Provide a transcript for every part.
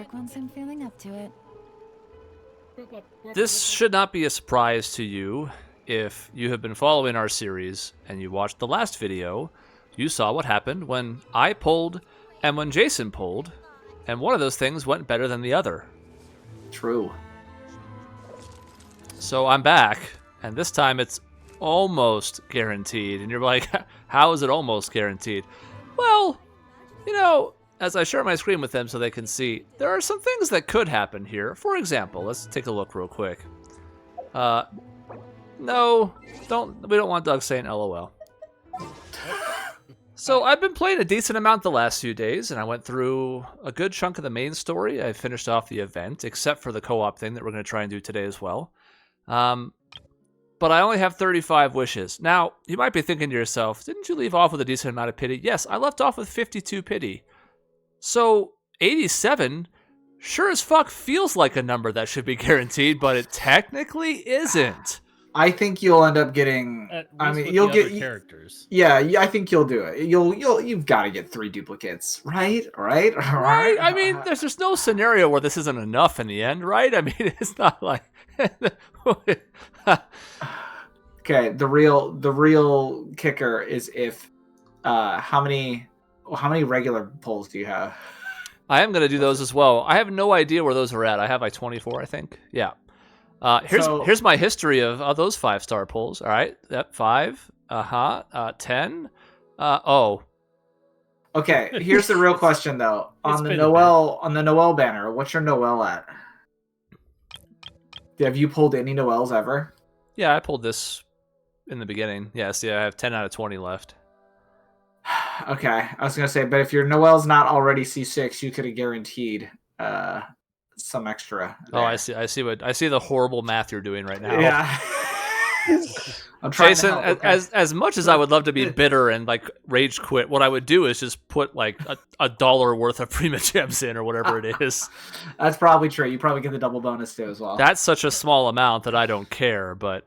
work once I'm feeling up to it. This should not be a surprise to you. If you have been following our series and you watched the last video, you saw what happened when I pulled and when Jason pulled, and one of those things went better than the other. True. So I'm back, and this time it's almost guaranteed. And you're like, how is it almost guaranteed? Well, you know, as I share my screen with them so they can see, there are some things that could happen here. For example, let's take a look real quick. No, we don't want Doug saying LOL. So I've been playing a decent amount the last few days, and I went through a good chunk of the main story. I finished off the event, except for the co-op thing that we're going to try and do today as well. But I only have 35 wishes. Now, you might be thinking to yourself, didn't you leave off with a decent amount of pity? Yes, I left off with 52 pity. So 87 sure as fuck feels like a number that should be guaranteed, but it technically isn't. I think you'll end up getting. I mean, you'll get characters. Yeah, I think you'll do it. You've got to get 3 duplicates, right? Right. I mean, there's just no scenario where this isn't enough in the end, right? I mean, it's not like. Okay, the real kicker is if how many regular polls do you have? I am gonna do those as well. I have no idea where those are at. I have like 24, I think. Yeah. Here's my history of those 5-star polls. All right, yep, 5. 10. Oh. Okay, here's the real question though. On the Noel banner, what's your Noel at? Have you pulled any Noels ever? Yeah, I pulled this in the beginning. Yes, yeah, I have 10 out of 20 left. Okay, I was gonna say, but if your Noel's not already C6, you could have guaranteed some extra. There. Oh, I see the horrible math you're doing right now. Yeah. I'm trying Jason, to help, okay? as much as I would love to be bitter and like rage quit, what I would do is just put like a $1 worth of Prima Gems in or whatever it is. That's probably true. You probably get the double bonus too as well. That's such a small amount that I don't care. But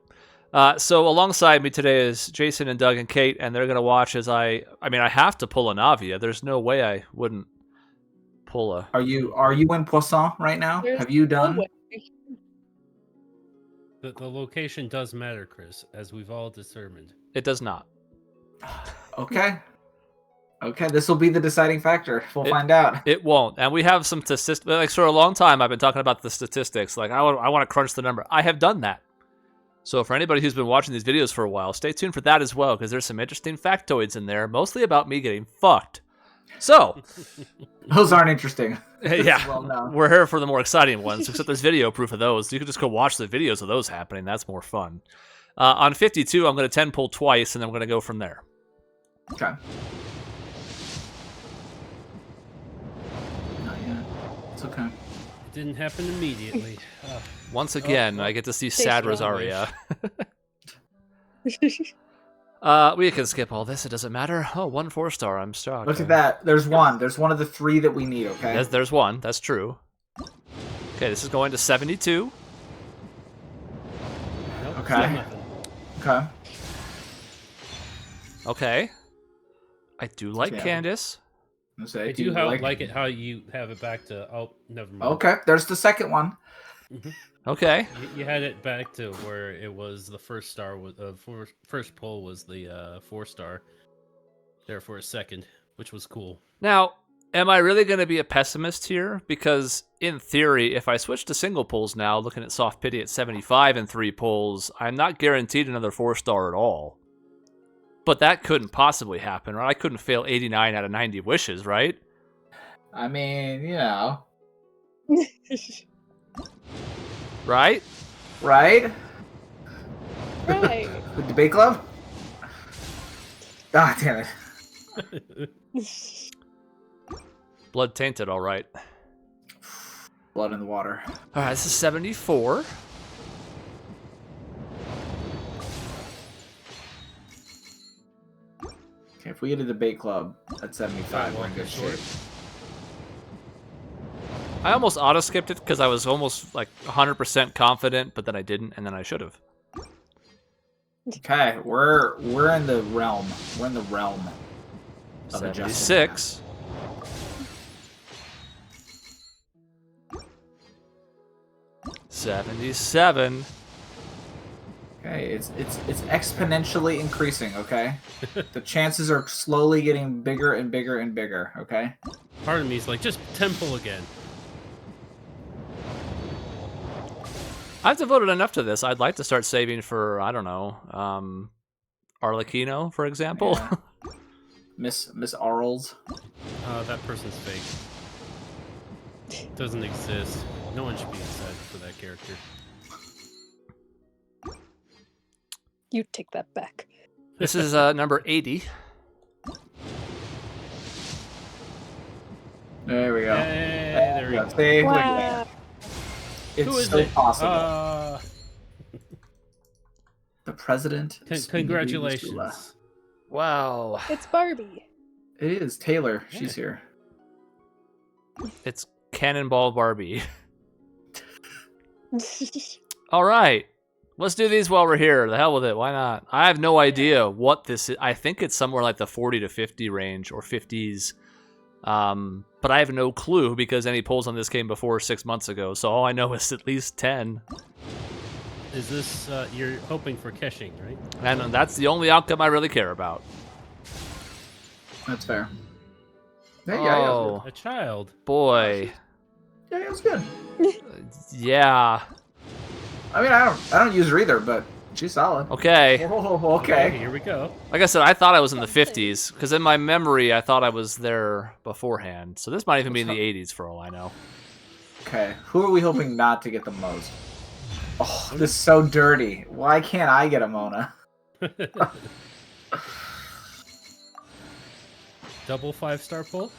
so alongside me today is Jason and Doug and Kate, and they're gonna watch as I have to pull a Navia. There's no way I wouldn't pull a. Are you in Poisson right now? Have you done? The location does matter, Chris, as we've all determined. It does not. Okay. Okay, this will be the deciding factor. We'll find out. It won't. And we have some statistics. Like, for a long time, I've been talking about the statistics. Like, I want to crunch the number. I have done that. So for anybody who's been watching these videos for a while, stay tuned for that as well, because there's some interesting factoids in there, mostly about me getting fucked. So. Those aren't interesting. Yeah, well we're here for the more exciting ones, except there's video proof of those. You can just go watch the videos of those happening. That's more fun. On 52, I'm going to 10 pull twice, and then I'm going to go from there. Okay. Not yet. It's okay. It didn't happen immediately. Once again, I get to see sad Rosaria. We can skip all this. It doesn't matter. Oh, 1 4-star. I'm shocked. Look at that. There's one. There's one of the 3 that we need, okay? There's one. That's true. Okay, this is going to 72. Nope, Okay. Okay. Okay. I do like Candace. I do like it how you have it back to... Oh, never mind. Okay, there's the second one. Mm-hmm. Okay. You had it back to where it was the first star. First pull was the 4-star. There for a second, which was cool. Now, am I really going to be a pessimist here? Because in theory, if I switch to single pulls now, looking at soft pity at 75 and 3 pulls, I'm not guaranteed another 4-star at all. But that couldn't possibly happen, right? I couldn't fail 89 out of 90 wishes, right? I mean, you know. Right? Right? Right. The debate club? Ah, damn it. Blood tainted, all right. Blood in the water. All right, this is 74. Okay, if we get a debate club at 75, we're in good shape. I almost auto-skipped it because I was almost like 100% confident, but then I didn't, and then I should have. Okay, we're in the realm. We're in the realm of adjustment. 76. 77. Okay, it's exponentially increasing. Okay, the chances are slowly getting bigger and bigger and bigger. Okay. Part of me is like, just temple again. I've devoted enough to this. I'd like to start saving for, I don't know, Arlecchino, for example. Yeah. Miss Arles. That person's fake. Doesn't exist. No one should be excited for that character. You take that back. This is number 80. There we go. Hey, there we go. See, look at Wow. that. It's Who is so it? possible. The president. Congratulations. Wow. It's Barbie. It is Taylor. She's here. It's Cannonball Barbie. All right. Let's do these while we're here. The hell with it. Why not? I have no idea what this is. I think it's somewhere like the 40 to 50 range or 50s. But I have no clue because any polls on this came before 6 months ago. So all I know is at least 10. Is this, you're hoping for Keshing, right? And that's the only outcome I really care about. That's fair. Yeah, Oh, A child. boy. yeah, it was good. Yeah. I mean, I don't use her either, but she's solid. Okay. Oh, okay. Here we go. Like I said, I thought I was in the 50s because in my memory, I thought I was there beforehand. So this might even be in the 80s for all I know. Okay. Who are we hoping not to get the most? Oh, this is so dirty. Why can't I get a Mona? Double 5-star pull?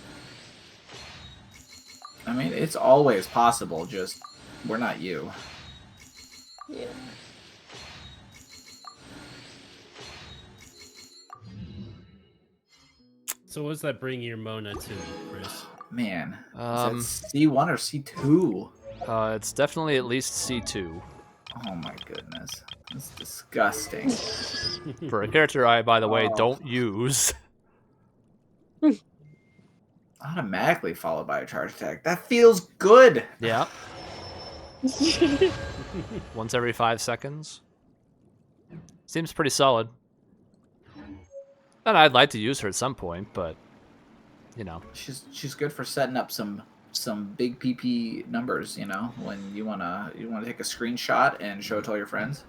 I mean, it's always possible. Just we're not you. Yeah. So what does that bring your Mona to, Chris? Man, is Um, that C1 or C2? It's definitely at least C2 Oh my goodness, that's disgusting. for a character I, by the way, Oh. don't use. Automatically followed by a charge attack. That feels good. Yeah. Once every 5 seconds. Seems pretty solid. And I'd like to use her at some point, but you know. She's good for setting up some big PP numbers. You know, when you wanna take a screenshot and show it to all your friends.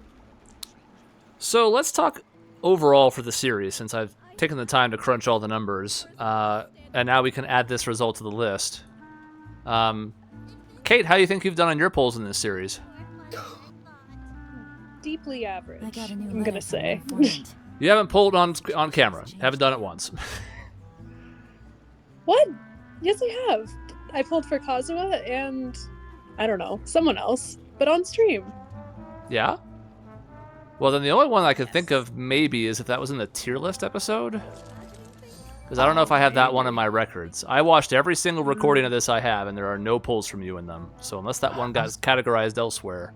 So let's talk overall for the series, since I've taken the time to crunch all the numbers, and now we can add this result to the list. Kate, how do you think you've done on your polls in this series? Deeply average, I got a new I'm letter gonna from say. my informant. You haven't polled on camera. Haven't done it once. What? Yes, I have. I pulled for Kazuha and, I don't know, someone else, but on stream. Yeah? Well, then the only one I could think of maybe is if that was in the tier list episode. Because I don't know if I have that one in my records. I watched every single recording of this I have, and there are no polls from you in them. So unless that one got categorized elsewhere.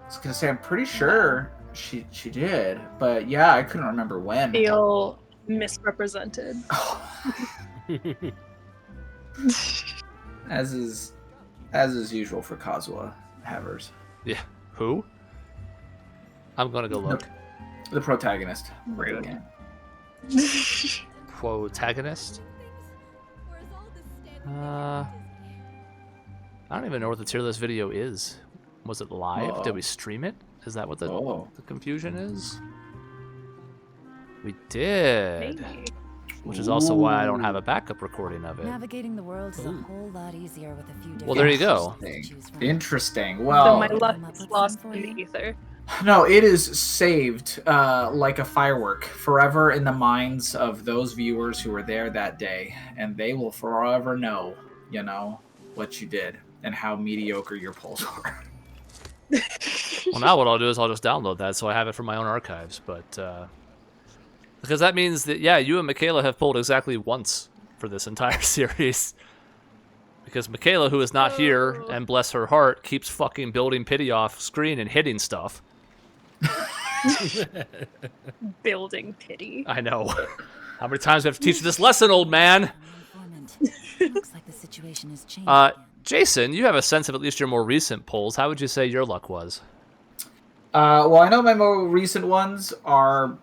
I was gonna say I'm pretty sure she did, but yeah, I couldn't remember when. Feel misrepresented. as is usual for Kazuha Havers, Yeah. Who? I'm gonna go look. the protagonist. Rude. Protagonist? I don't even know what the tier list video is. Was it live? Oh. Did we stream it? Is that what the confusion is? We did. Maybe. Which is also why I don't have a backup recording of it. Navigating the world is a whole lot easier with a few different Well, there you go. Interesting. So Well, my luck is lost in the ether. no, it is saved like a firework forever in the minds of those viewers who were there that day, and they will forever know, you know, what you did and how mediocre your polls were. Well, now what I'll do is I'll just download that so I have it for my own archives. But because that means that, yeah, you and Michaela have polled exactly once for this entire series. Because Michaela, who is not here, and bless her heart, keeps fucking building pity off screen and hitting stuff. Building pity. I know. How many times do I have to teach you this lesson, old man? Informant. Looks like the situation has changed again. Jason, you have a sense of at least your more recent polls. How would you say your luck was? Well, I know my more recent ones are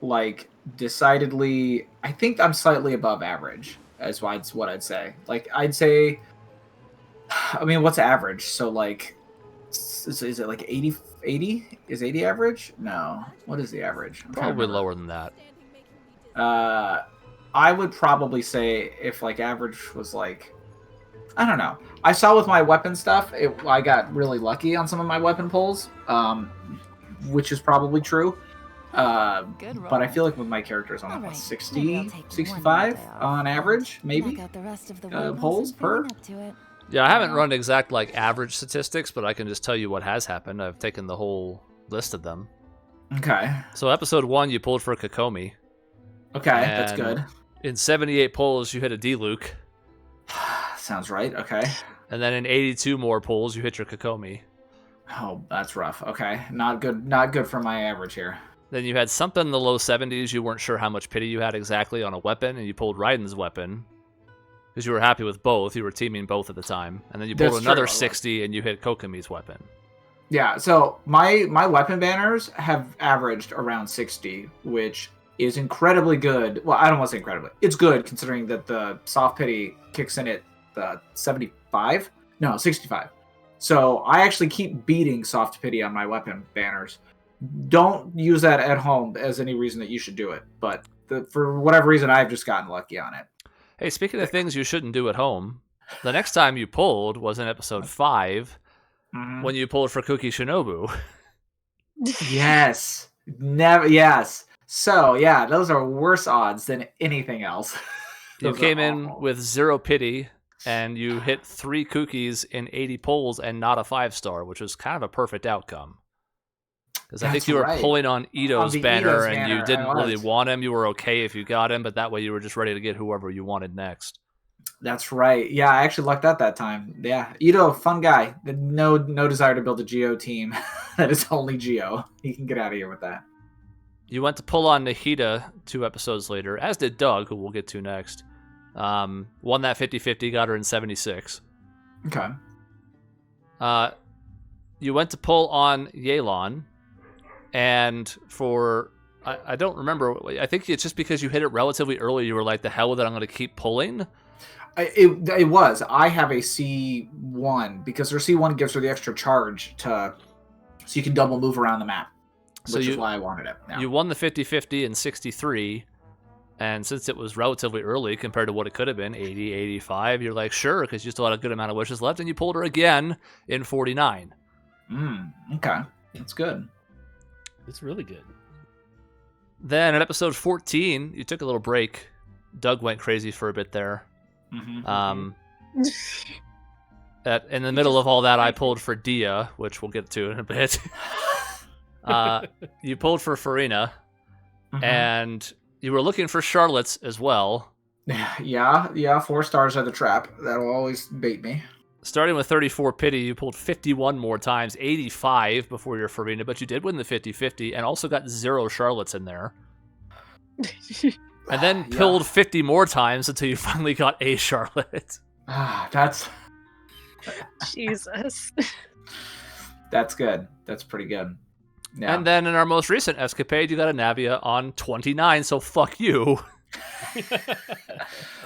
like decidedly. I think I'm slightly above average. Is what I'd say. Like I'd say. I mean, what's average? So like, is it like 80? 80? Is 80 average? No. What is the average? I'm trying to Probably remember. lower than that. I would probably say if like average was like, I don't know. I saw with my weapon stuff, I got really lucky on some of my weapon pulls, which is probably true. Good roll. But I feel like with my characters, I'm All like right, 60, maybe I'll take one 65 day off, on average, maybe. Knock out the rest of the weapons Pulls and feeling per. up to it. Yeah, I haven't run exact like average statistics, but I can just tell you what has happened. I've taken the whole list of them. Okay. So episode 1, you pulled for Kokomi. Okay, that's And good. In 78 pulls, you hit a D-Luke. Sounds right. Okay. And then in 82 more pulls, you hit your Kokomi. Oh, that's rough. Okay, not good. Not good for my average here. Then you had something in the low 70s. You weren't sure how much pity you had exactly on a weapon, and you pulled Raiden's weapon. Because you were happy with both. You were teaming both at the time. And then you pulled That's another true. 60, and you hit Kokomi's weapon. Yeah, so my weapon banners have averaged around 60, which is incredibly good. Well, I don't want to say incredibly. It's good considering that the soft pity kicks in at 75? No, 65. So I actually keep beating soft pity on my weapon banners. Don't use that at home as any reason that you should do it. But for whatever reason, I've just gotten lucky on it. Hey, speaking of things you shouldn't do at home, the next time you pulled was in episode 5, when you pulled for Kuki Shinobu. Yes. Never. Yes. So yeah, those are worse odds than anything else. You Those are came in awful. with 0 pity, and you hit 3 cookies in 80 pulls and not a 5-star, which was kind of a perfect outcome. Because I think That's you were right. pulling on Ito's the banner, Ito's and banner, you I didn't really was. want him. You were okay if you got him, but that way you were just ready to get whoever you wanted next. That's right. Yeah, I actually lucked out that time. Yeah, Ito, fun guy. No desire to build a Geo team. That is only Geo. He can get out of here with that. You went to pull on Nahida 2 episodes later, as did Doug, who we'll get to next. Won that 50-50, got her in 76. Okay. You went to pull on Yelan, and for... I don't remember. I think it's just because you hit it relatively early, you were like, the hell with it, I'm going to keep pulling. It was. I have a C1 because her C1 gives her the extra charge so you can double move around the map, which is why I wanted it. Yeah. You won the 50-50 in 63, and since it was relatively early compared to what it could have been, 80, 85, you're like, sure, because you still had a good amount of wishes left, and you pulled her again in 49. Okay. That's good. It's really good. Then in episode 14, you took a little break. Doug went crazy for a bit there. Mm-hmm. In the middle of all that, I pulled for Dia, which we'll get to in a bit. You pulled for Farina, and you were looking for Charlotte's as well. Yeah. 4 stars are the trap. That'll always bait me. Starting with 34 pity, you pulled 51 more times, 85 before your Farina, but you did win the 50-50 and also got 0 Charlottes in there. And then pilled 50 more times until you finally got a Charlotte. That's Jesus. That's good. That's pretty good. Yeah. And then in our most recent escapade, you got a Navia on 29, so fuck you.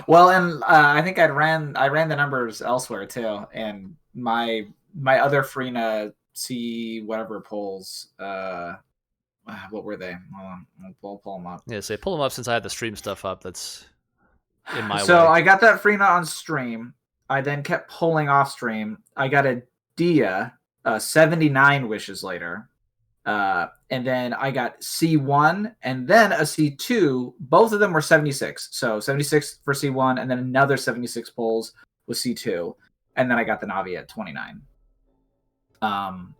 Well, and I think I ran the numbers elsewhere too, and my other Farina C whatever pulls. What were they? Hold on, I'll pull them up. Yeah, say pull them up since I had the stream stuff up. That's in my So way. I got that Farina on stream. I then kept pulling off stream. I got a Dia 79 wishes later. And then I got C1 and then a C2. Both of them were 76. So 76 for C1 and then another 76 pulls with C2. And then I got the Navia at 29. And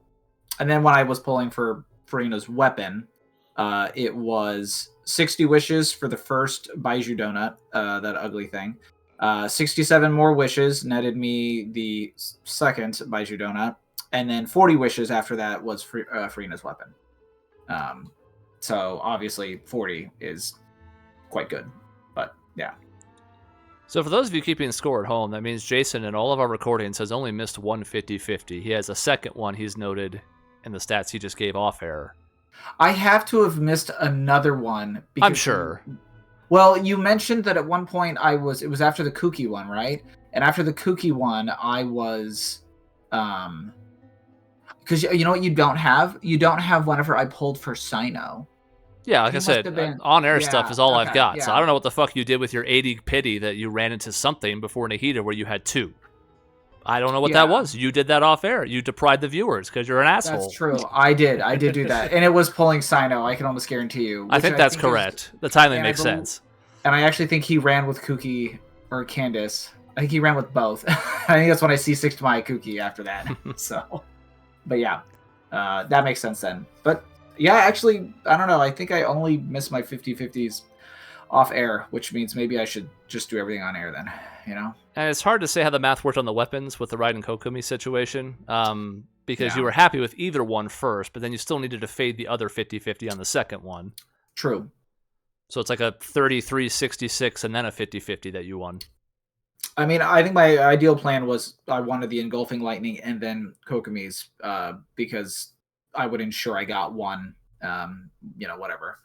then when I was pulling for Farina's weapon, it was 60 wishes for the first Baiju donut, that ugly thing. 67 more wishes netted me the second Baiju donut. And then 40 wishes after that was Farina's weapon. So obviously 40 is quite good. But yeah. So for those of you keeping score at home, that means Jason in all of our recordings has only missed one 50-50. He has a second one he's noted in the stats he just gave off air. I have to have missed another one. I'm sure. Well, you mentioned that at one point it was after the kooky one, right? And after the kooky one, I was, because you know what you don't have? You don't have whenever I pulled for Sino. Yeah, like He I must said, have been- on-air yeah, stuff is all I've okay, got. yeah. So I don't know what the fuck you did with your 80 pity that you ran into something before Nahida where you had 2. I don't know what that Yeah. was. You did that off air. You deprived the viewers because you're an asshole. That's true. I did do that. And it was pulling Sino, I can almost guarantee you. I which think that's is- correct. The timing and I makes believe- sense. And I actually think he ran with Kooky or Candace. I think he ran with both. I think that's when I C6'd my Kooky after that. So, but yeah, that makes sense then. But yeah, actually, I don't know. I think I only missed my 50-50s off air, which means maybe I should just do everything on air then, you know? And it's hard to say how the math worked on the weapons with the Raiden Kokumi situation, because Yeah. you were happy with either one first, but then you still needed to fade the other 50-50 on the second one. True. So it's like a 33-66 and then a 50-50 that you won. I mean, I think my ideal plan was I wanted the engulfing lightning and then Kokumi's, because I would ensure I got one, whatever.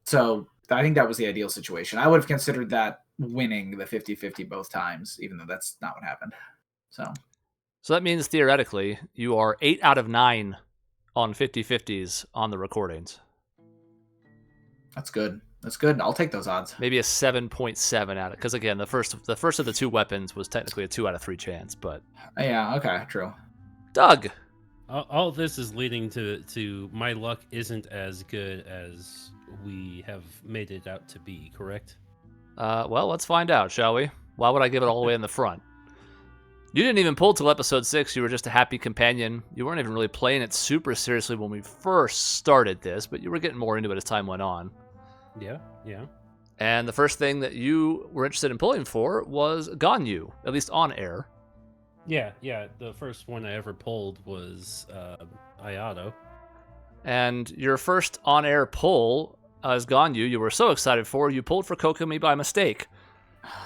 So I think that was the ideal situation. I would have considered that winning the 50-50 both times, even though that's not what happened. So that means theoretically you are 8 out of 9 on 50-50s on the recordings. that's good. That's good. I'll take those odds. Maybe a 7.7 out of, because again, the first of the 2 weapons was technically a 2 out of 3 chance, but Yeah, okay, true. Doug. All this is leading to my luck isn't as good as we have made it out to be, correct? Well, let's find out, shall we? Why would I give it all the way in the front? You didn't even pull till episode 6. You were just a happy companion. You weren't even really playing it super seriously when we first started this, but you were getting more into it as time went on. Yeah. And the first thing that you were interested in pulling for was Ganyu, at least on air. Yeah. The first one I ever pulled was Ayato. And your first on-air pull as Ganyu, you were so excited for, you pulled for Kokumi by mistake.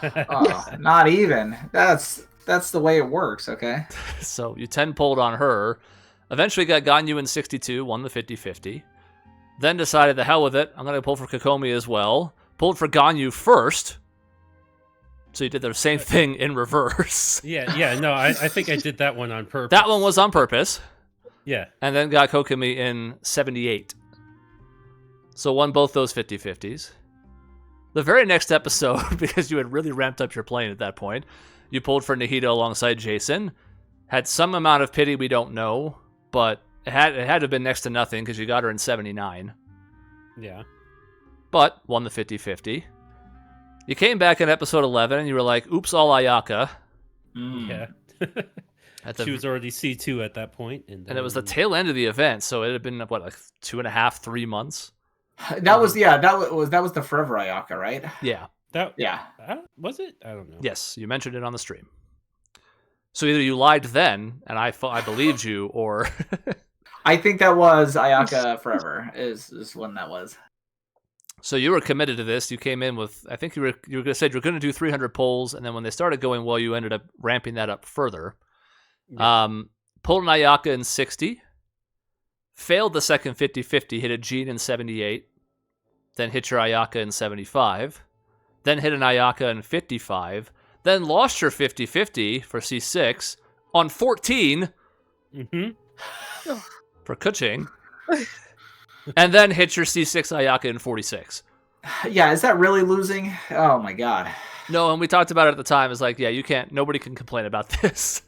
Oh, not even. That's the way it works, okay? So you 10 pulled on her. Eventually got Ganyu in 62, won the 50-50. Then decided, the hell with it, I'm going to pull for Kokomi as well. Pulled for Ganyu first. So you did the same thing in reverse. Yeah. No, I think I did that one on purpose. That one was on purpose. Yeah. And then got Kokomi in 78. So won both those 50-50s. The very next episode, because you had really ramped up your playing at that point, you pulled for Nahida alongside Jason. Had some amount of pity we don't know, but it had to have been next to nothing because you got her in 79. Yeah. But won the 50-50. You came back in episode 11 and you were like, oops, all Ayaka. Yeah. She was already C2 at that point, and it was the tail end of the event, so it had been, what, like 2.5, 3 months? That was the Forever Ayaka, right? Yeah. Yeah. Was it? I don't know. Yes, you mentioned it on the stream. So either you lied then, and I believed you, or... I think that was Ayaka Forever, is when that was. So you were committed to this. You came in with, I think you were going to say you're going to do 300 polls, and then when they started going well, you ended up ramping that up further. Yeah. Pulled an Ayaka in 60, failed the second 50-50, hit a Jean in 78, then hit your Ayaka in 75, then hit an Ayaka in 55, then lost your 50-50 for C6 on 14 Mm-hmm. for Kuching, and then hit your C6 Ayaka in 46. Yeah, is that really losing? Oh my god. No, and we talked about it at the time. It's like, yeah, nobody can complain about this.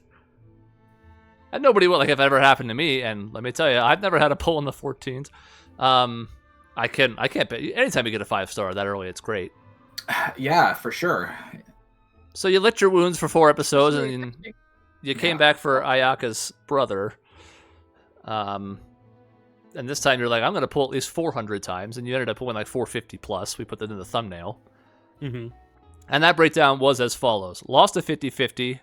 And nobody will, like, if it ever happened to me, and let me tell you, I've never had a pull in the 14s. I can't bet. Anytime you get a 5-star that early, it's great. Yeah, for sure. So you licked your wounds for 4 episodes, and you came back for Ayaka's brother. And this time you're like, I'm going to pull at least 400 times, and you ended up pulling like 450 plus. We put that in the thumbnail. Mm-hmm. And that breakdown was as follows. Lost a 50-50,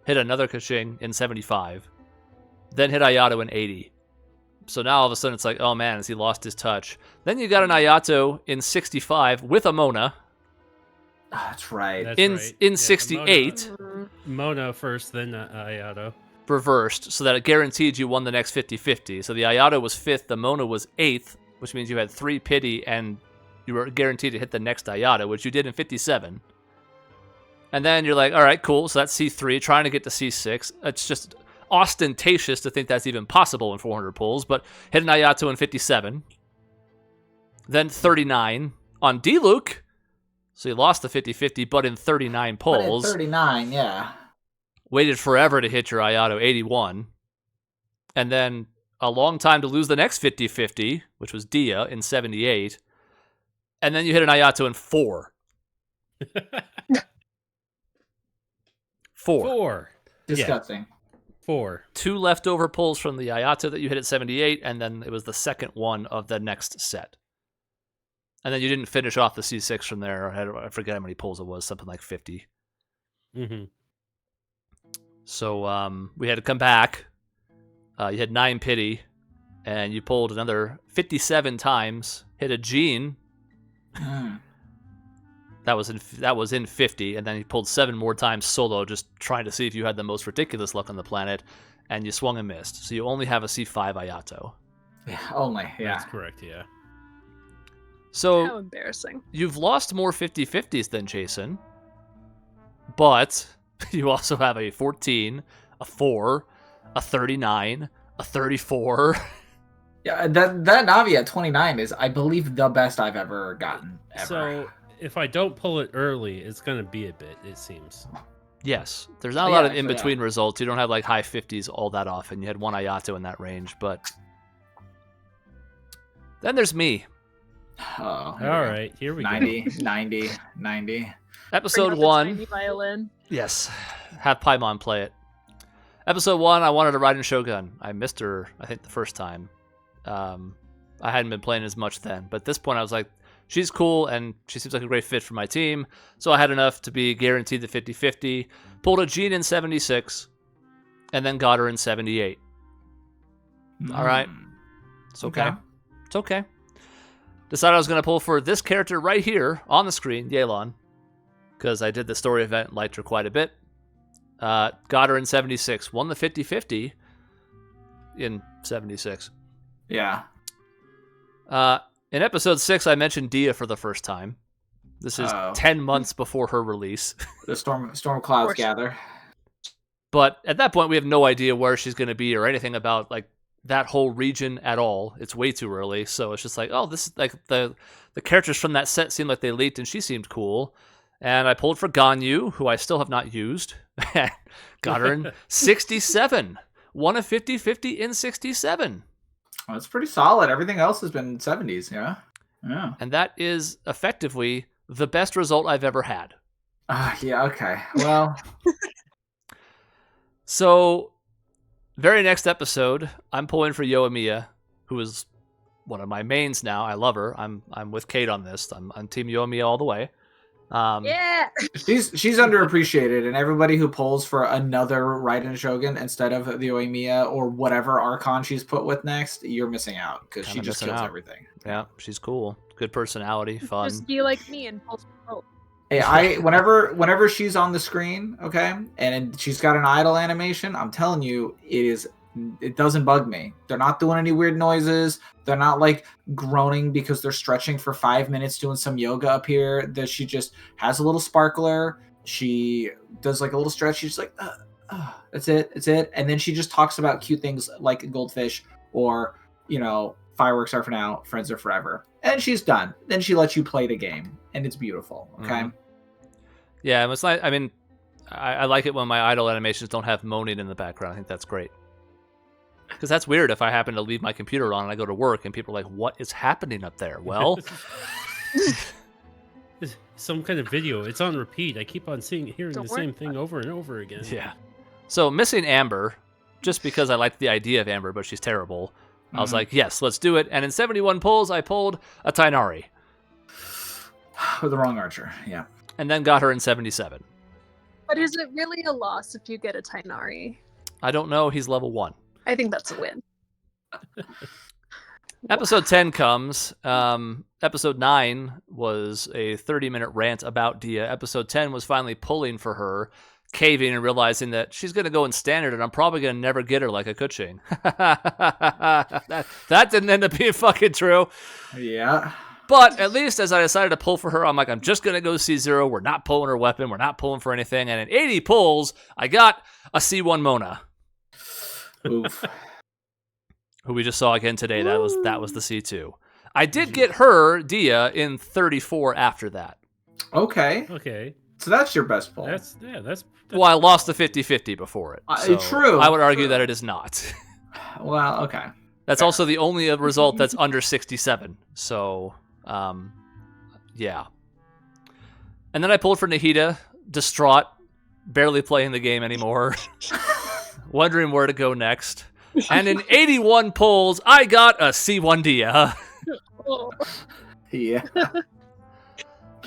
hit another Kaching in 75, then hit Ayato in 80. So now all of a sudden it's like, oh man, has he lost his touch? Then you got an Ayato in 65 with a Mona. That's right. That's In right. in Yeah, 68, Mona first, then Ayato. reversed, so that it guaranteed you won the next 50-50. So the Ayato was 5th, the Mona was 8th, which means you had 3 pity, and you were guaranteed to hit the next Ayato, which you did in 57. And then you're like, all right, cool, so that's C3, trying to get to C6. It's just ostentatious to think that's even possible in 400 pulls, but hit an Ayato in 57. Then 39 on D-Luke. So you lost the 50-50, but in 39 But at pulls. 39, yeah. Waited forever to hit your Ayato, 81. And then a long time to lose the next 50-50, which was Dia in 78. And then you hit an Ayato in 4. 4. 4. Disgusting. 4. 2 leftover pulls from the Ayato that you hit at 78, and then it was the second one of the next set. And then you didn't finish off the C6 from there. I forget how many pulls it was, something like 50. Mm-hmm. So we had to come back. You had 9 pity, and you pulled another 57 times, hit a Gene. Mm. That was in 50, and then you pulled 7 more times solo, just trying to see if you had the most ridiculous luck on the planet, and you swung and missed. So you only have a C5 Ayato. Yeah, only. Yeah. That's correct, yeah. So How embarrassing. you've lost more 50-50s than Jason, but you also have a 14, a 4, a 39, a 34. Yeah, that Navia at 29 is, I believe, the best I've ever gotten. Ever. So if I don't pull it early, it's going to be a bit, it seems. Yes, there's not a Yeah, lot of actually, in-between results. You don't have like high 50s all that often. You had one Ayato in that range, but then there's me. Oh, All right, here we go. 90. Episode Bring out the 1. tiny violin. Yes, have Paimon play it. Episode 1, I wanted to ride in Shogun. I missed her, I think, the first time. I hadn't been playing as much then, but at this point I was like, she's cool, and she seems like a great fit for my team, so I had enough to be guaranteed the 50-50. Pulled a Jean in 76, and then got her in 78. All right. It's okay. It's okay. Decided I was going to pull for this character right here on the screen, Yelan, because I did the story event, liked her quite a bit. Got her in 76. Won the 50-50 in 76. Yeah. In episode 6, I mentioned Dia for the first time. This is Uh-oh. 10 months before her release. The storm clouds course. gather. But at that point, we have no idea where she's going to be or anything about like that whole region at all. It's way too early. So it's just like, oh, this is like the characters from that set seemed like they leaked and she seemed cool. And I pulled for Ganyu, who I still have not used. Got her in 67. Won a 50-50 in 67. Well, that's pretty solid. Everything else has been 70s, yeah? Yeah. And that is effectively the best result I've ever had. Yeah, okay. Well, So, very next episode, I'm pulling for Yoimiya, who is one of my mains now. I love her. I'm with Kate on this. I'm on Team Yoimiya all the way. Yeah. she's underappreciated, and everybody who pulls for another Raiden Shogun instead of the Oimiya or whatever Archon she's put with next, you're missing out because she Kinda just missing kills out. everything. Yeah, she's cool. Good personality, fun. Just be like me and pull for Hey, whenever she's on the screen, okay, and she's got an idle animation, I'm telling you, it doesn't bug me. They're not doing any weird noises. They're not like groaning because they're stretching for 5 minutes doing some yoga up here. That she just has a little sparkler. She does like a little stretch. She's like, that's it. And then she just talks about cute things like goldfish or, fireworks are for now, friends are forever. And she's done. Then she lets you play the game, and it's beautiful. Okay. Mhm. Yeah, it's not. I mean, I like it when my idle animations don't have moaning in the background. I think that's great. Because that's weird if I happen to leave my computer on and I go to work and people are like, what is happening up there? Well, Some kind of video. It's on repeat. I keep on hearing Don't the worry same thing over and over again. yeah. So missing Amber, just because I liked the idea of Amber, but she's terrible. I was Mhm. like, yes, let's do it. And in 71 pulls, I pulled a Tainari. With the wrong archer. Yeah. And then got her in 77. But is it really a loss if you get a Tainari? I don't know. He's level 1. I think that's a win. Episode 10 comes. Episode 9 was a 30-minute rant about Dia. Episode 10 was finally pulling for her, caving and realizing that she's going to go in standard and I'm probably going to never get her like a Kuching. that didn't end up being fucking true. Yeah. But at least as I decided to pull for her, I'm like, I'm just going to go C0. We're not pulling her weapon. We're not pulling for anything. And in 80 pulls, I got a C1 Mona. Oof. Who we just saw again today. That was the C2. I did get her, Dia, in 34 after that. Okay. Okay. So that's your best pull. That's Well, I lost the 50-50 before it. So true. I would argue True. that it is not. Well, okay. That's also the only result that's under 67. So, yeah. And then I pulled for Nahida, distraught, barely playing the game anymore, wondering where to go next. And in 81 pulls, I got a C1 Dia. Yeah.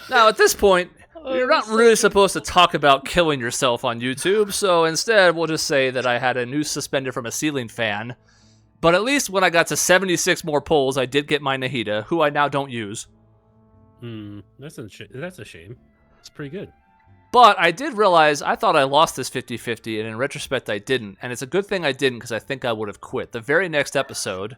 Now, at this point, you're not really supposed to talk about killing yourself on YouTube, so instead we'll just say that I had a noose suspended from a ceiling fan. But at least when I got to 76 more pulls, I did get my Nahida, who I now don't use. That's a shame. It's pretty good. But I did realize I thought I lost this 50-50, and in retrospect I didn't. And it's a good thing I didn't, because I think I would have quit. The very next episode,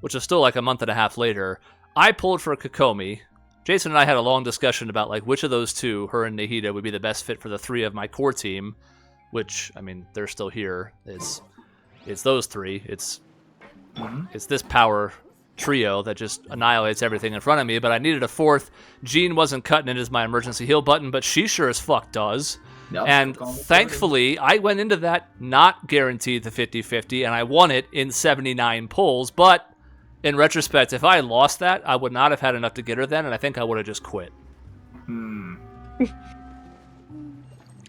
which was still like a month and a half later, I pulled for Kokomi. Jason and I had a long discussion about like which of those two, her and Nahida, would be the best fit for the three of my core team. Which, I mean, they're still here. It's those three. It's this power trio that just annihilates everything in front of me, but I needed a fourth. Jean wasn't cutting it as my emergency heal button, but she sure as fuck does. Yep, and thankfully, I went into that not guaranteed the 50-50, and I won it in 79 pulls, but in retrospect, if I lost that, I would not have had enough to get her then, and I think I would have just quit.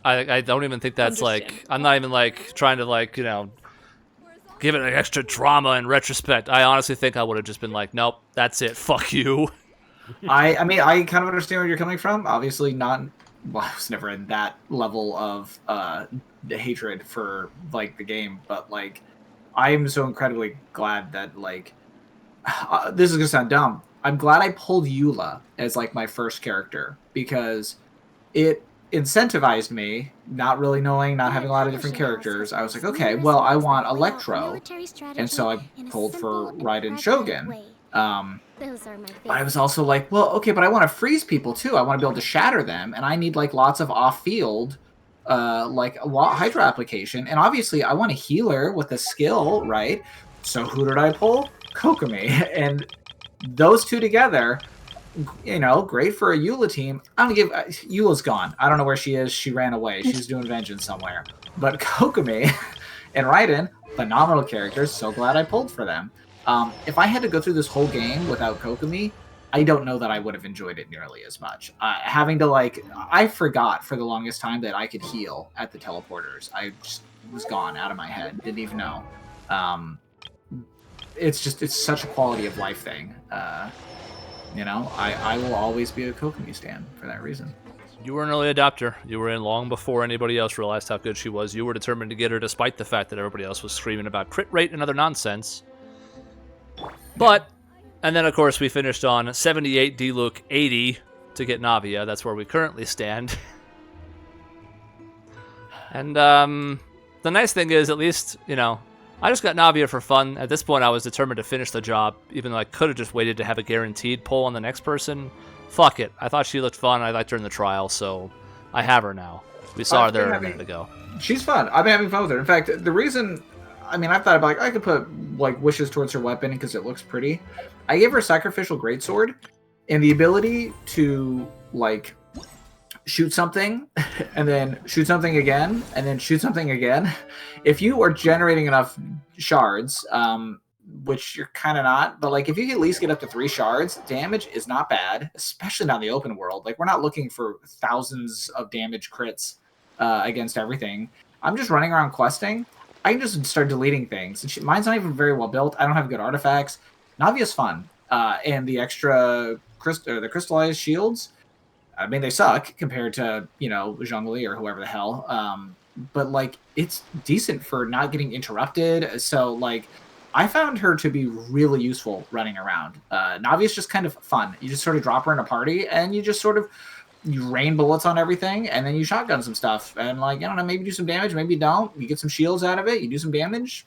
I don't even think that's like, I'm not even like trying to like, you know, give it an extra drama in retrospect. I honestly think I would have just been like, nope, that's it, fuck you. I mean, I kind of understand where you're coming from. Obviously not, well, I was never in that level of hatred for, like, the game. But, like, I am so incredibly glad that, like, this is going to sound dumb. I'm glad I pulled Eula as, like, my first character. Because it incentivized me, not really knowing, not having a lot of different characters. I was like, okay, well, I want Electro. And so I pulled for Raiden Shogun. But I was also like, well, okay, but I want to freeze people too. I want to be able to shatter them, and I need like lots of off-field, like a Hydra application. And obviously, I want a healer with a skill, right? So who did I pull? Kokomi, and those two together, you know, great for a Eula team. I'm gonna give Eula's gone. I don't know where she is. She ran away. She's doing vengeance somewhere. But Kokomi and Raiden, phenomenal characters. So glad I pulled for them. If I had to go through this whole game without Kokomi, I don't know that I would have enjoyed it nearly as much. Having to, like, I forgot for the longest time that I could heal at the teleporters. I just was gone out of my head. Didn't even know. It's such a quality of life thing. You know, I will always be a Kokomi stan for that reason. You were an early adopter. You were in long before anybody else realized how good she was. You were determined to get her despite the fact that everybody else was screaming about crit rate and other nonsense. But, and then of course we finished on 78 D-Luke 80 to get Navia. That's where we currently stand. And the nice thing is, at least, you know, I just got Navia for fun. At this point I was determined to finish the job, even though I could have just waited to have a guaranteed pull on the next person. Fuck it. I thought she looked fun. I liked her in the trial, so I have her now. We saw her there a minute ago. She's fun. I've been having fun with her. In fact, the reason, I mean, I thought about, like, I could put, like, wishes towards her weapon because it looks pretty. I gave her a sacrificial greatsword and the ability to, like, shoot something and then shoot something again and then shoot something again. If you are generating enough shards, which you're kind of not, but like if you can at least get up to 3 shards, damage is not bad, especially not in the open world. Like, we're not looking for thousands of damage crits against everything. I'm just running around questing. I can just start deleting things. And mine's not even very well built. I don't have good artifacts. Navia's fun. And the extra the crystallized shields, I mean, they suck compared to, you know, Zhongli or whoever the hell. But, like, it's decent for not getting interrupted. So, like, I found her to be really useful running around. Navia's just kind of fun. You just sort of drop her in a party, and you just sort of you rain bullets on everything, and then you shotgun some stuff, and like I don't know, maybe do some damage, maybe you don't. You get some shields out of it. You do some damage.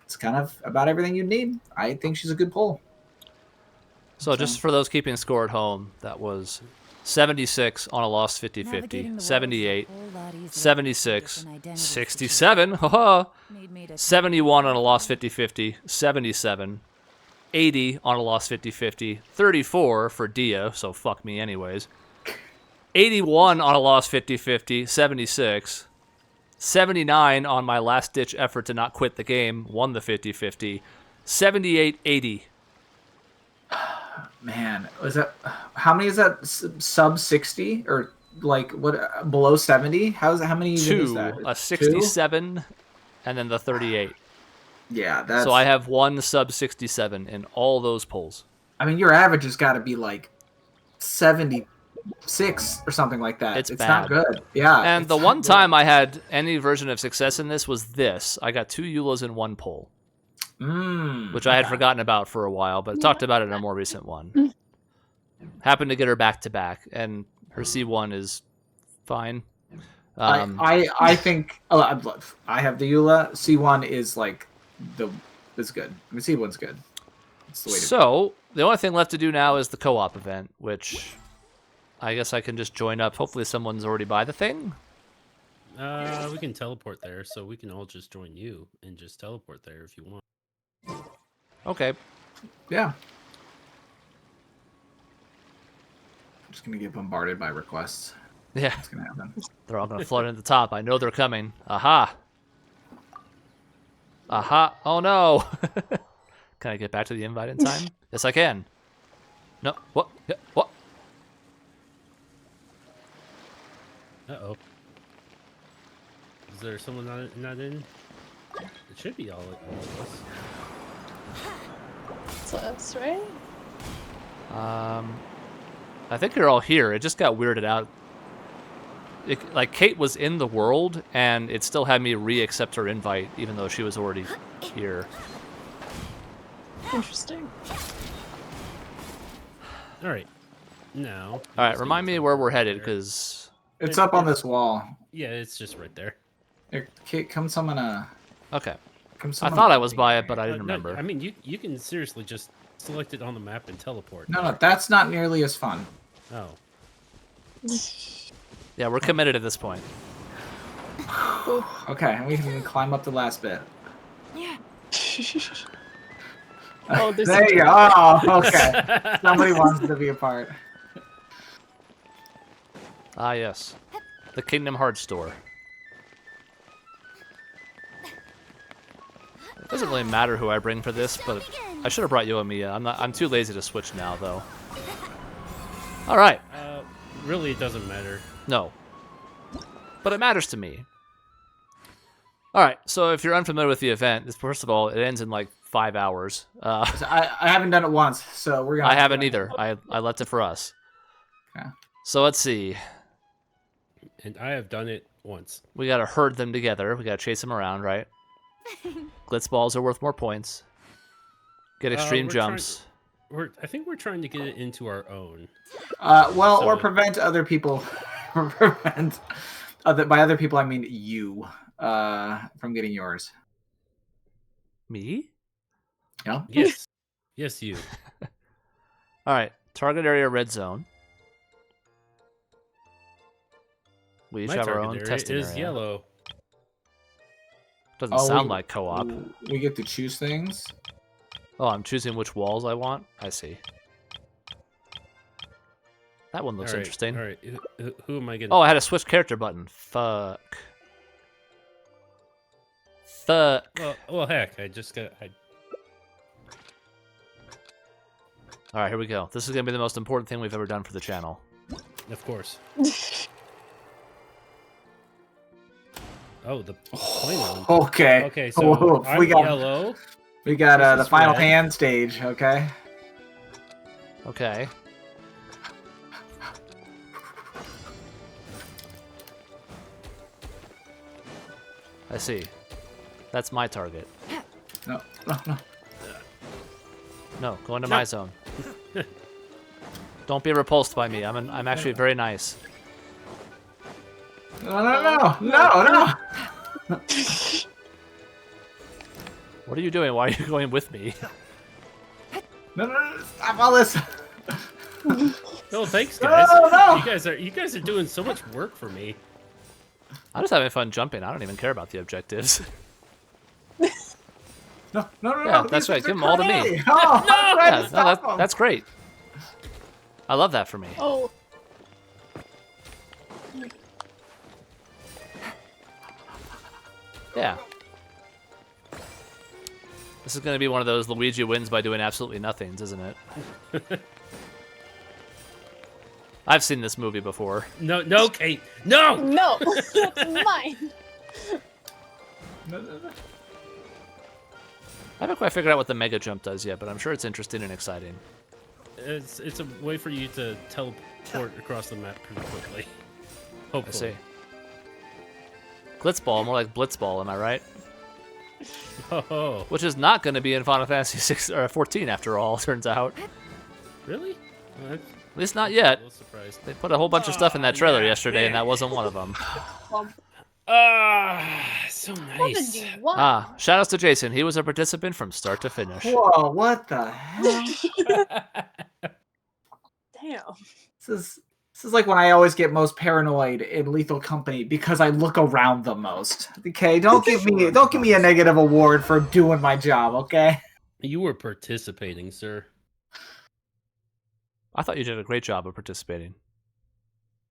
It's kind of about everything you need. I think she's a good pull. So just for those keeping score at home, that was 76 on a lost 50-50, 78, 76, 67, haha, 71 on a lost 50-50, 77, 80 on a lost 50-50, 34 for Dia, so fuck me anyways, 81 on a lost 50-50, 76, 79 on my last-ditch effort to not quit the game, won the 50-50, 78, 80. Man, was that how many is that? Sub 60 or like what below 70? How many is Two, that? a 67, and then the 38. Yeah, that's. So I have one sub 67 in all those polls. I mean, your average has got to be like 76 or something like that. It's not bad. good. Yeah. And it's the not one good. time I had any version of success in this was this. I got 2 Eulas in one poll, which I had forgotten about for a while, but talked about it in a more recent one. Happened to get her back to back, and her C1 is fine. I think I have the Eula. C1 is like it's good. I mean, C1's good. It's the way to So the only thing left to do now is the co-op event, which I guess I can just join up. Hopefully someone's already by the thing. We can teleport there, so we can all just join you and just teleport there if you want. Okay. Yeah. I'm just gonna get bombarded by requests. Yeah. What's gonna happen? They're all going to flood into the top. I know they're coming. Aha. Aha. Oh, no. Can I get back to the invite in time? Yes, I can. No. What? Yeah, what? Uh-oh. Is there someone not in? It should be all of us. It's us, right? I think you're all here. It just got weirded out. Like, Kate was in the world, and it still had me re-accept her invite, even though she was already here. Interesting. All right. Now. All right, remind me where we're headed, because... It's up on this wall. Yeah, it's just right there. Here, Kate, come summon a. Okay. Come I summon thought a- I was by it, but I didn't No, remember. I mean, you can seriously just select it on the map and teleport. No, that's not nearly as fun. Oh. Yeah, we're committed at this point. Okay, we can climb up the last bit. Oh, there's There you go. Oh, okay. Somebody wants to be a part. Ah, yes. The Kingdom Hearts store. It doesn't really matter who I bring for this, but I should have brought Yoimiya. I'm too lazy to switch now, though. All right. Really, it doesn't matter. No. But it matters to me. All right. So if you're unfamiliar with the event, first of all, it ends in like 5 hours. So I haven't done it once, so we're gonna. I haven't either. I left it for us. Okay. So let's see. And I have done it once. We got to herd them together. We got to chase them around, right? Glitz balls are worth more points. Get extreme we're jumps. I think we're trying to get it into our own. Well, or So- prevent other people. By other people, I mean you. From getting yours. Me? Yeah. Yes. Yes, you. All right. Target area red zone. We each My have our target own area testing is area. yellow. Doesn't Oh, sound like co-op. We get to choose things. Oh, I'm choosing which walls I want. I see. That one looks All right, interesting. All right. Who am I getting? Oh, I had a switch character button. Fuck. Fuck. Well, heck, I just got. All right, here we go. This is gonna be the most important thing we've ever done for the channel. Of course. Oh, the plain one. Okay. Okay, so Whoa, I'm we got yellow. we got This the is final red. hand stage. Okay. Okay. I see. That's my target. No, no, no. No, go into No. my zone. Don't be repulsed by me. I'm actually very nice. No, no, no, no, no. What are you doing? Why are you going with me? No, no, no, stop all this. No, thanks, No, guys. no. You guys are doing so much work for me. I'm just having fun jumping. I don't even care about the objectives. No, no, no, Yeah, no. that's these right. things Give are 'em all to me. crazy. Oh, I'm trying Yeah, to no, stop them. that's great. I love that for me. Oh, Yeah. This is going to be one of those Luigi wins by doing absolutely nothings, isn't it? I've seen this movie before. No, no, Kate, no. no, that's mine. No, no, no. I haven't quite figured out what the mega jump does yet, but I'm sure it's interesting and exciting. It's a way for you to teleport across the map pretty quickly. I Hopefully. see. Blitzball, more like Blitzball, am I right? Oh, Which is not going to be in Final Fantasy 6 or 14 after all, turns out. really? Well, At least not yet. a little surprised. They put a whole bunch of stuff in that trailer yeah, yesterday, and that wasn't one of them. So nice. 71. Ah, shoutouts to Jason. He was a participant from start to finish. Whoa, what the hell? Damn. This is like when I always get most paranoid in Lethal Company because I look around the most. Okay, don't give me a negative award for doing my job, okay? You were participating, sir. I thought you did a great job of participating.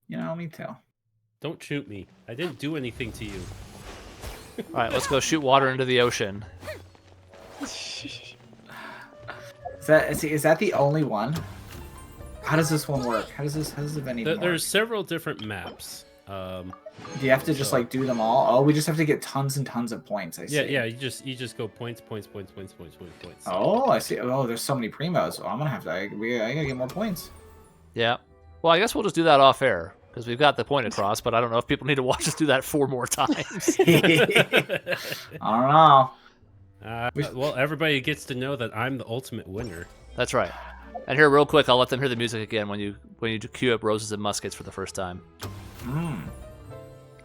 You know, me too. Don't shoot me. I didn't do anything to you. All right, let's go shoot water into the ocean. Is that the only one? How does this one work? How does this event even work? There's several different maps. Do you have to just like do them all? Oh, we just have to get tons and tons of points. I see. Yeah. You just go points. Oh, I see. Oh, there's so many primos. Oh, I'm gonna have to. I gotta get more points. Yeah. Well, I guess we'll just do that off air because we've got the point across, but I don't know if people need to watch us do that 4 more times. I don't know. Well, everybody gets to know that I'm the ultimate winner. That's right. And here, real quick, I'll let them hear the music again when you queue up Roses and Muskets for the first time.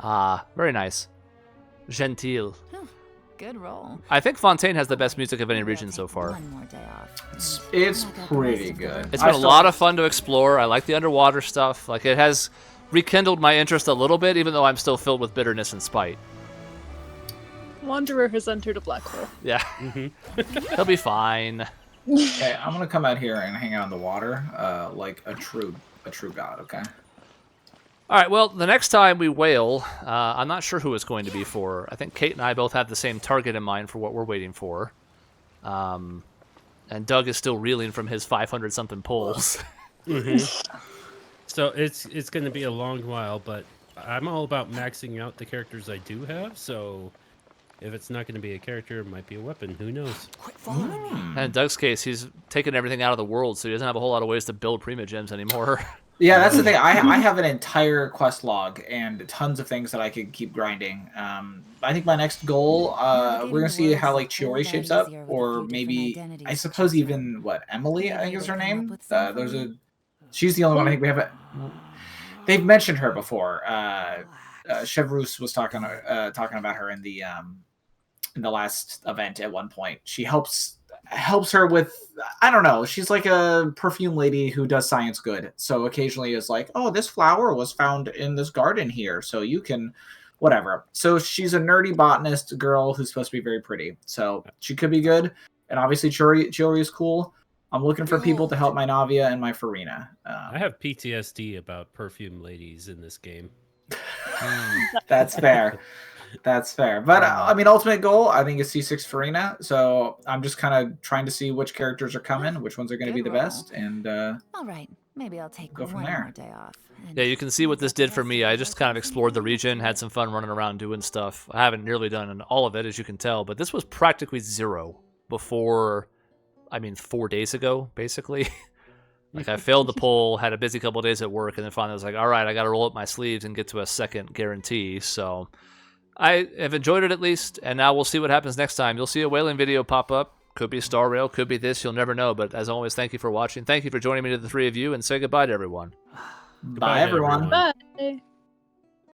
Ah, very nice. Gentile. Good roll. I think Fontaine has the best music of any region so far. One more day off. It's pretty good. It's been a lot of fun to explore. I like the underwater stuff. Like, it has rekindled my interest a little bit, even though I'm still filled with bitterness and spite. Wanderer has entered a black hole. Yeah. He'll be fine. Okay, I'm gonna come out here and hang out in the water, like a true god. Okay. All right, well, the next time we whale, I'm not sure who it's going to be for. I think Kate and I both have the same target in mind for what we're waiting for. And Doug is still reeling from his 500-something pulls. So it's going to be a long while, but I'm all about maxing out the characters I do have, so if it's not going to be a character, it might be a weapon. Who knows? And in Doug's case, he's taken everything out of the world, so he doesn't have a whole lot of ways to build Prima Gems anymore. Yeah, that's the thing. I have an entire quest log and tons of things that I could keep grinding. I think my next goal, we're gonna see how like Chiori shapes up, or maybe I suppose even Emily, I think is her name. She's the only one I think we haven't. They've mentioned her before. Chevreuse was talking about her in the last event at one point. She helps her with, I don't know, she's like a perfume lady who does science good, so occasionally is like, oh, this flower was found in this garden here, so you can whatever. So she's a nerdy botanist girl who's supposed to be very pretty, so she could be good. And obviously Chiori is cool. I'm looking for people to help my Navia and my Farina. I have PTSD about perfume ladies in this game. That's fair. That's fair. But I mean, ultimate goal, I think, is C6 Farina. So I'm just kind of trying to see which characters are coming, which ones are going to be the best, and All right, maybe I'll take go from one there. more day off. and Yeah, you can see what this did for me. I just kind of explored the region, had some fun running around doing stuff. I haven't nearly done all of it, as you can tell, but this was practically zero before, 4 days ago, basically. Like, I failed the poll, had a busy couple of days at work, and then finally I was like, all right, I got to roll up my sleeves and get to a second guarantee. So I have enjoyed it at least, and now we'll see what happens next time. You'll see a whaling video pop up. Could be Star Rail, could be this. You'll never know. But as always, thank you for watching. Thank you for joining me to the three of you, and say goodbye to everyone. Bye, everyone. everyone. Bye.